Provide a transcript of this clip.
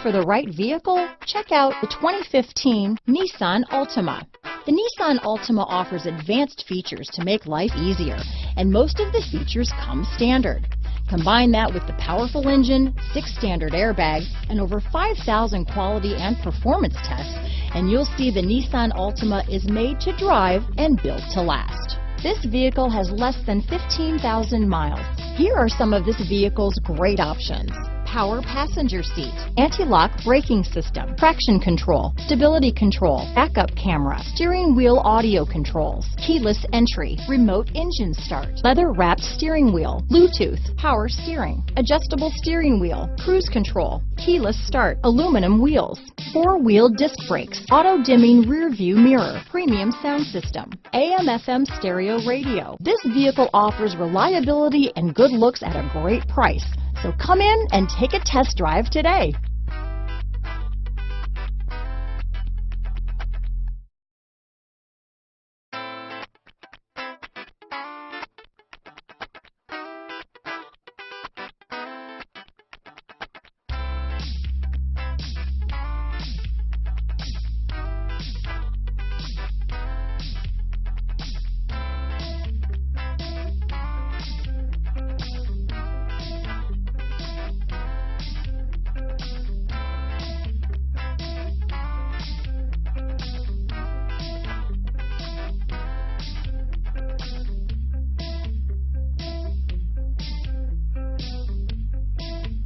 for the right vehicle? Check out the 2015 Nissan Altima. The Nissan Altima offers advanced features to make life easier, and most of the features come standard. Combine that with the powerful engine, 6 standard airbags, and over 5,000 quality and performance tests, and you'll see the Nissan Altima is made to drive and built to last. This vehicle has less than 15,000 miles. Here are some of this vehicle's great options: power passenger seat, anti-lock braking system, traction control, stability control, backup camera, steering wheel audio controls, keyless entry, remote engine start, leather-wrapped steering wheel, Bluetooth, power steering, adjustable steering wheel, cruise control, keyless start, aluminum wheels, 4-wheel disc brakes, auto-dimming rear-view mirror, premium sound system, AM/FM stereo radio. This vehicle offers reliability and good looks at a great price. So come in and take a test drive today.